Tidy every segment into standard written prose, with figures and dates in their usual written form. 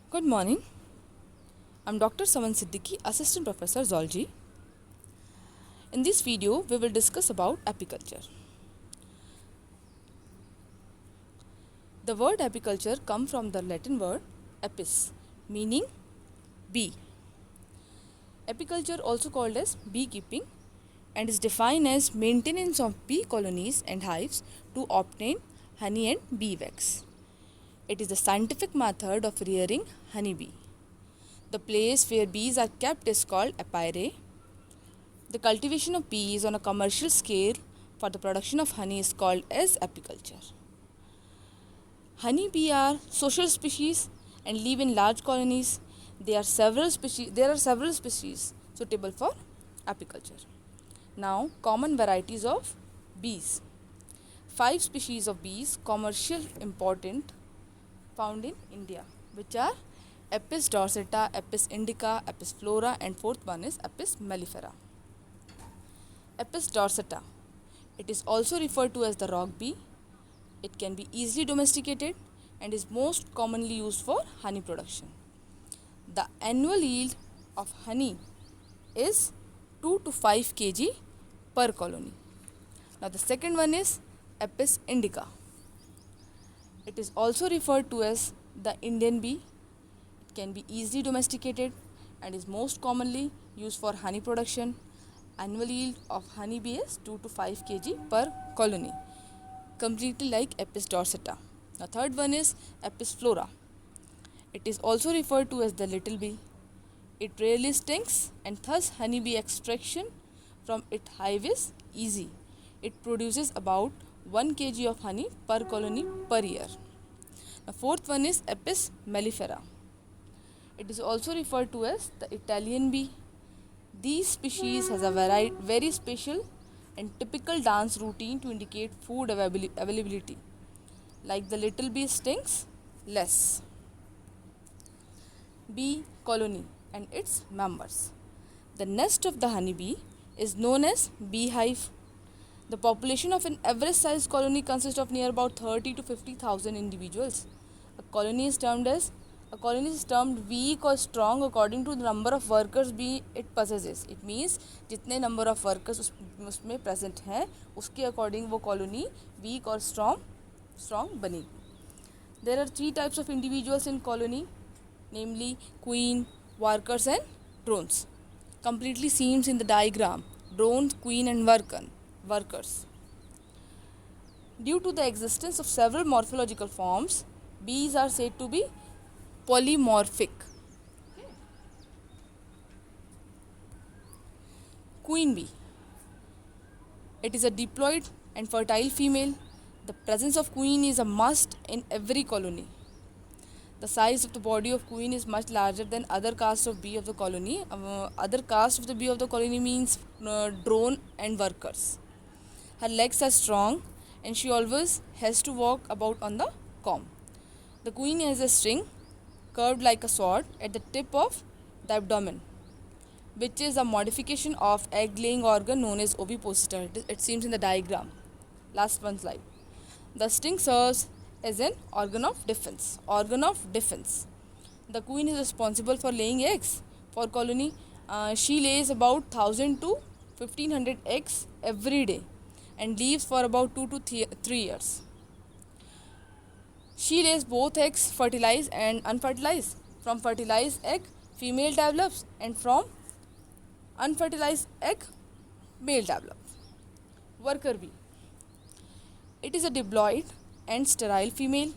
Good morning. I'm Dr. Saman Siddiqui, Assistant Professor Zoology. In this video, we will discuss about apiculture. The word apiculture comes from the Latin word apis, meaning bee. Apiculture, also called as beekeeping, and is defined as maintenance of bee colonies and hives to obtain honey and bee wax. It is the scientific method of rearing honeybee. The place where bees are kept is called apiary. The cultivation of bees on a commercial scale for the production of honey is called as apiculture. Honeybee are social species and live in large colonies. There are several species suitable for apiculture. Now, common varieties of bees. 5 species of bees commercial important found in India, which are Apis dorsata, Apis indica, Apis flora, and fourth one is Apis mellifera. Apis dorsata. It is also referred to as the rock bee. It can be easily domesticated and is most commonly used for honey production. The annual yield of honey is 2 to 5 kg per colony. Now the second one is Apis indica. It is also referred to as the Indian bee. It can be easily domesticated and is most commonly used for honey production. Annual yield of honey bee is 2 to 5 kg per colony, completely like Apis dorsata. The third one is Apis flora. It is also referred to as the little bee. It rarely stings and thus honey bee extraction from its hive is easy. It produces about 1 kg of honey per colony per year. The fourth one is Apis mellifera. It is also referred to as the Italian bee. These species has a very special and typical dance routine to indicate food availability. Like the little bee stings less. Bee colony and its members. The nest of the honeybee is known as beehive. The population of an average sized colony consists of near about 30 to 50,000 individuals. A colony is termed weak or strong according to the number of workers bee it possesses. It means जितने number of workers उसमें present हैं उसके according वो colony weak or strong बनेगी. There are 3 types of individuals in colony, namely queen, workers and drones. Completely seems in the diagram. Drones, queen and workers. Due to the existence of several morphological forms, bees are said to be polymorphic. Queen bee. It is a diploid and fertile female. The presence of queen is a must in every colony. The size of the body of queen is much larger than other caste of bee of the colony. Other caste of the bee of the colony means drone and workers. Her legs are strong and she always has to walk about on the comb. The queen has a string curved like a sword at the tip of the abdomen, which is a modification of egg-laying organ known as ovipositor. It seems in the diagram. Last one slide. The sting serves as an organ of defense. The queen is responsible for laying eggs for colony. She lays about 1000 to 1500 eggs every day and lives for about 2 to 3 years. She lays both eggs, fertilized and unfertilized. From fertilized egg, female develops, and from unfertilized egg, male develops. Worker bee. It is a diploid and sterile female.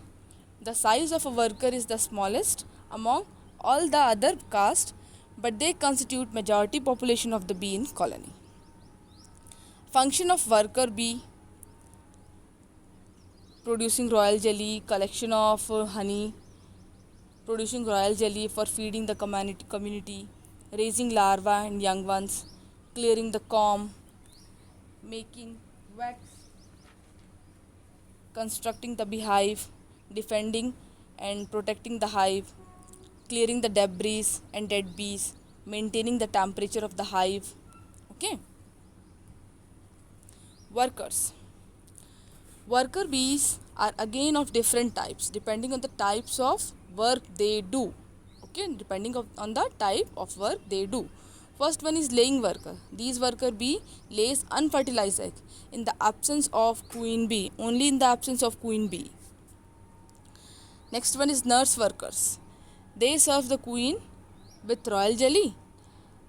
The size of a worker is the smallest among all the other caste, but they constitute majority population of the bee in colony. Function of worker bee: producing royal jelly, collection of honey, producing royal jelly for feeding the community, raising larvae and young ones, clearing the comb, making wax, constructing the beehive, defending and protecting the hive, clearing the debris and dead bees, maintaining the temperature of the hive. Okay. Workers. Worker bees are again of different types depending on the types of work they do. Okay, depending on the type of work they do. First one is laying worker. These worker bee lays unfertilized egg in the absence of queen bee, only in the absence of queen bee. Next one is nurse workers. They serve the queen with royal jelly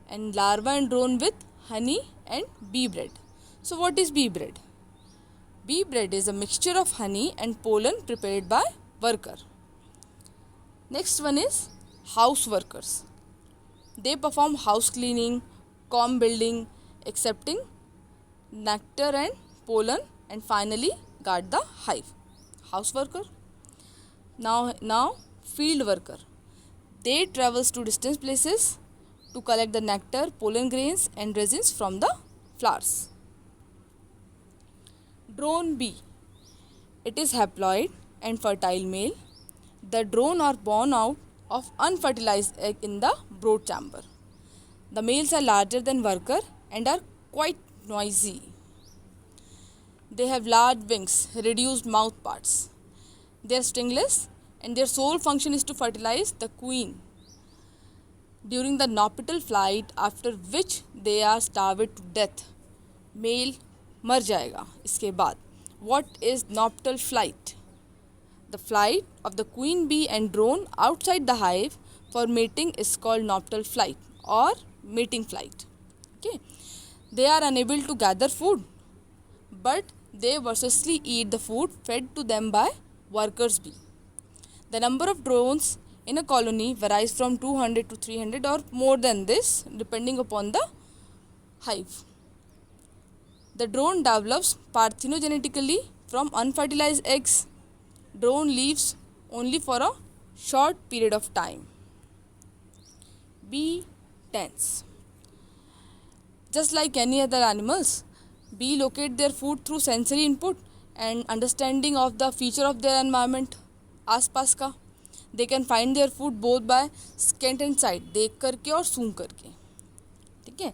and larva and drone with honey and bee bread. So what is bee bread? Bee bread is a mixture of honey and pollen prepared by worker. Next one is house workers. They perform house cleaning, comb building, accepting nectar and pollen, and finally guard the hive. House worker. Now field worker. They travels to distant places to collect the nectar, pollen grains and resins from the flowers. Drone bee. It is haploid and fertile male. The drone are born out of unfertilized egg in the brood chamber. The males are larger than worker and are quite noisy. They have large wings, reduced mouth parts. They are stingless and their sole function is to fertilize the queen during the nuptial flight, after which they are starved to death. Male मर जाएगा इसके बाद. What is nuptial flight? The flight of the queen bee and drone outside the hive for mating is called nuptial flight or mating flight. Okay. They are unable to gather food, but they voraciously eat the food fed to them by workers bee. The number of drones in a colony varies from 200 to 300 or more than this, depending upon the hive. The drone develops parthenogenetically from unfertilized eggs. Drone lives only for a short period of time. Bee tents. Just like any other animals, bee locate their food through sensory input and understanding of the feature of their environment. आसपास का. They can find their food both by scent and sight, देख करके और सूंघ करके. ठीक है.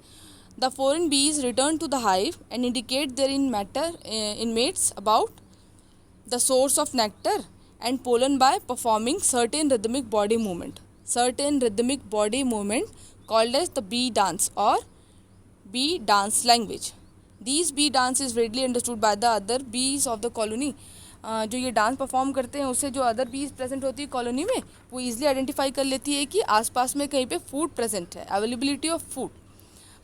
The foreign bees return to the hive and indicate their inmates about the source of nectar and pollen by performing certain rhythmic body movement. Certain rhythmic body movement called as the bee dance or bee dance language. These bee dance is readily understood by the other bees of the colony. जो ये dance perform करते हैं उससे जो other बीज present होती है colony में वो ईजिली आइडेंटिफाई कर लेती है कि आसपास में कहीं पे फूड प्रेजेंट है, availability of food.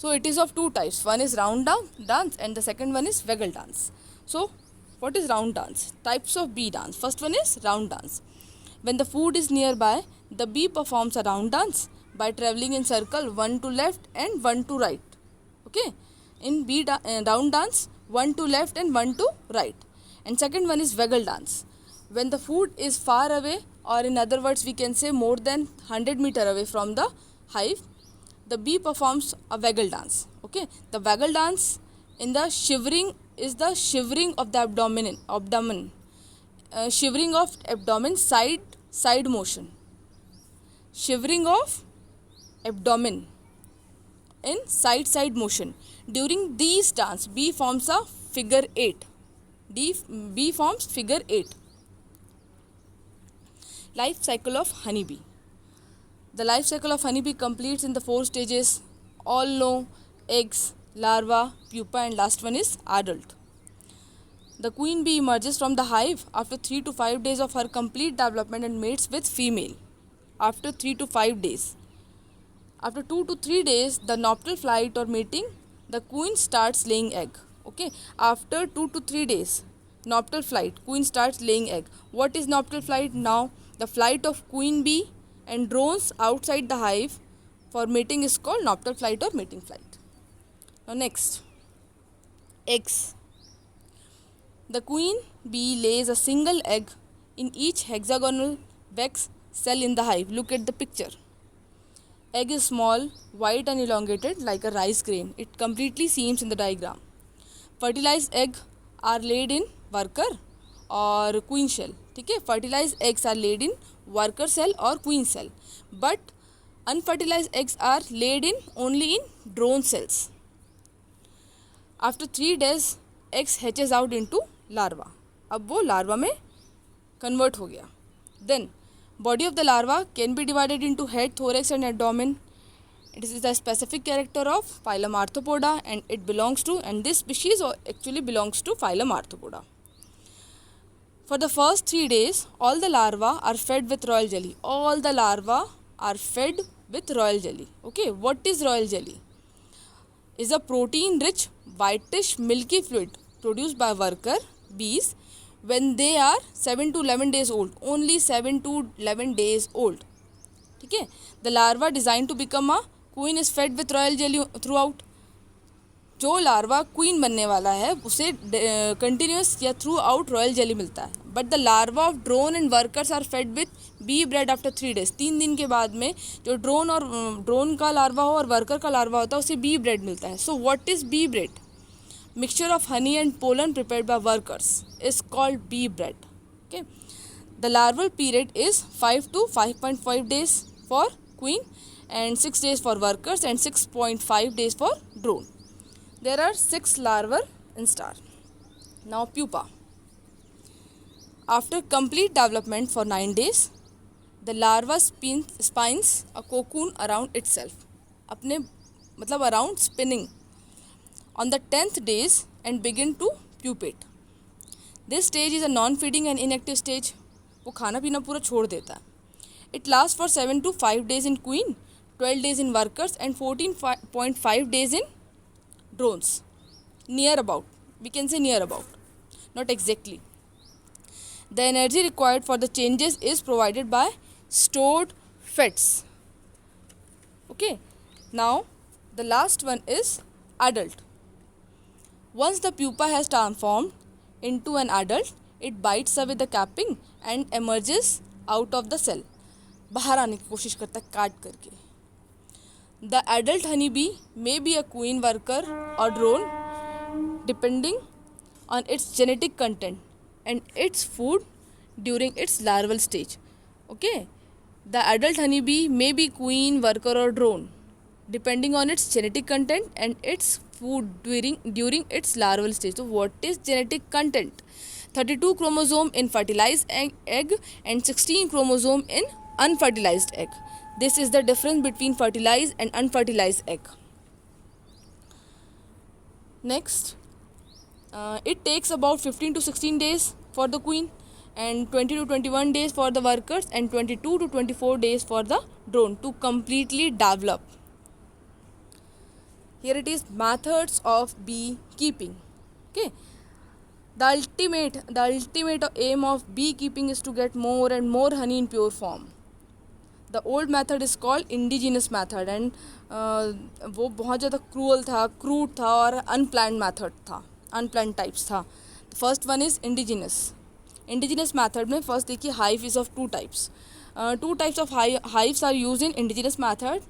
So it is of two types. One is round dance and the second one is waggle dance. So what is round dance? Types of bee dance. First one is round dance. When the food is nearby, the bee performs a round dance by traveling in circle, one to left and one to right. Okay. In round dance, one to left and one to right. And second one is waggle dance. When the food is far away, or in other words we can say more than 100 meter away from the hive, the bee performs a waggle dance. Okay. The waggle dance in the shivering is the shivering of the abdomen. Shivering of abdomen, side motion. Shivering of abdomen in side motion. During these dance, bee forms a figure 8. Bee forms figure 8. Life cycle of honeybee. The life cycle of honeybee completes in the 4 stages. All know eggs, larva, pupa and last one is adult. The queen bee emerges from the hive after 3 to 5 days of her complete development and mates with female. After 3 to 5 days. After 2 to 3 days, the nuptial flight or mating, the queen starts laying egg. Okay. After 2 to 3 days, nuptial flight, queen starts laying egg. What is nuptial flight? Now, the flight of queen bee and drones outside the hive for mating is called nuptial flight or mating flight. Now next, eggs. The queen bee lays a single egg in each hexagonal wax cell in the hive. Look at the picture. Egg is small, white and elongated like a rice grain. It completely seems in the diagram. Fertilized egg are laid in worker or queen shell. ठीक है. Fertilized eggs are laid in worker cell or queen cell, but unfertilized eggs are laid in only in drone cells. After 3 days, eggs hatches out into larva. अब वो larva में convert हो गया. Then Body of the larva can be divided into head, thorax and abdomen. It is the specific character of phylum Arthropoda, and this species actually belongs to phylum Arthropoda. For the first 3 days, all the larvae are fed with royal jelly. All the larvae are fed with royal jelly. Okay, what is royal jelly? Is a protein-rich, whitish, milky fluid produced by worker bees when they are 7 to 11 days old. Only 7 to 11 days old. Okay, the larva designed to become a queen is fed with royal jelly throughout. जो larva queen बनने वाला है उसे continuous या through out royal jelly मिलता है. But the larva of drone and workers are fed with bee bread after 3 days. 3 दिन के बाद में जो ड्रोन का लार्वा हो और वर्कर का लार्वा होता है उसे बी ब्रेड मिलता है. So what is bee bread? Mixture of honey and pollen prepared by workers is called bee bread. Okay, the larval period is 5 to 5.5 days for queen and 6 days for workers and 6.5 days for drone. There are 6 larvae in star. Now pupa. After complete development for 9 days, the larva spins a cocoon around itself. अपने मतलब around spinning on the 10th days and begin to pupate. This stage is a non-feeding and inactive stage. वो खाना पीना पूरा छोड़ देता है. It lasts for 7 to 5 days in queen, 12 days in workers and 14.5 days in drones. Near about. We can say near about. Not exactly. The energy required for the changes is provided by stored fats. Okay. Now, the last one is adult. Once the pupa has transformed into an adult, it bites away the capping and emerges out of the cell. बाहर आने की कोशिश करता है काट करके. The adult honeybee may be a queen worker or drone depending on its genetic content and its food during its larval stage. Okay, the adult honeybee may be queen worker or drone depending on its genetic content and its food during its larval stage. So what is genetic content? 32 chromosome in fertilized egg and 16 chromosome in unfertilized egg. This is the difference between fertilized and unfertilized egg. Next, it takes about 15 to 16 days for the queen and 20 to 21 days for the workers and 22 to 24 days for the drone to completely develop. Here it is, methods of beekeeping. Okay, the ultimate aim of beekeeping is to get more and more honey in pure form. The old method is called indigenous method and वो बहुत ज़्यादा cruel था, crude था और unplanned method था, unplanned types था. The first one is indigenous. Indigenous method में first देखिए hive is of two types. Two types of hives are used in indigenous method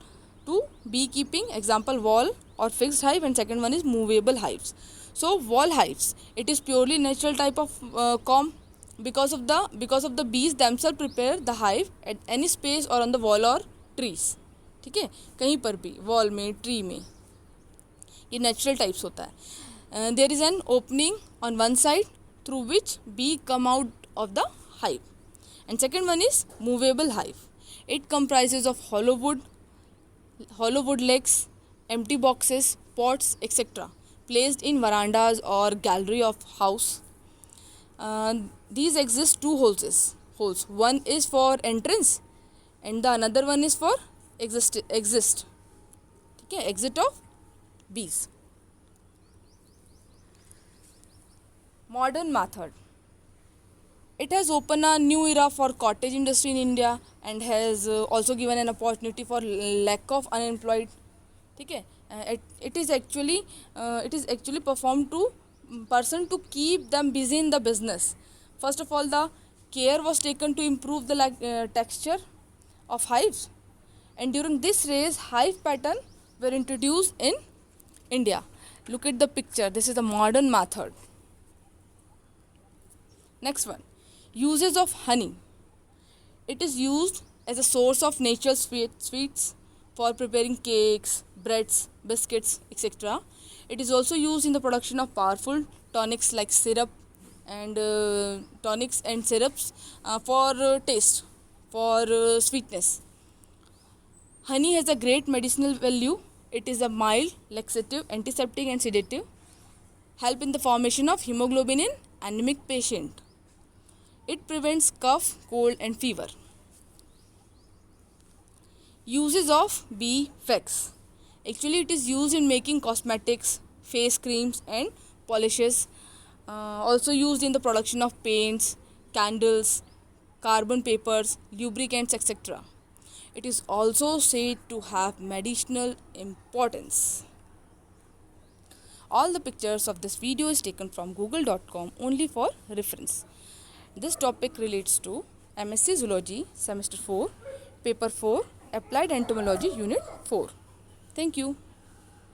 to beekeeping. Example, wall or fixed hive, and second one is movable hives. So wall hives, it is purely natural type of comb. Because of the bees themselves prepare the hive at any space or on the wall or trees. ठीक है, कहीं पर भी wall में, tree में, ये natural types होता है. There is an opening on one side through which bee come out of the hive. And second one is movable hive. It comprises of hollow wood legs, empty boxes, pots, etc. placed in verandas or gallery of house. These exist two holes. One is for entrance and the another one is for exit. Okay, exit of bees. Modern method. It has opened a new era for cottage industry in India and has also given an opportunity for lack of unemployed. Okay, it is actually performed to person to keep them busy in the business. First of all, the care was taken to improve the texture of hives, and during this race hive pattern were introduced in India. Look at the picture. This is the modern method. Next one, uses of honey. It is used as a source of natural sweets for preparing cakes, breads, biscuits, etc. It is also used in the production of powerful tonics like syrup and tonics and syrups for taste, for sweetness. Honey has a great medicinal value. It is a mild, laxative, antiseptic and sedative. Help in the formation of hemoglobin in anemic patient. It prevents cough, cold and fever. Uses of bee wax. Actually, it is used in making cosmetics, face creams and polishes. Also used in the production of paints, candles, carbon papers, lubricants, etc. It is also said to have medicinal importance. All the pictures of this video is taken from google.com only for reference. This topic relates to MSc Zoology, Semester 4, Paper 4, Applied Entomology, Unit 4. Thank you.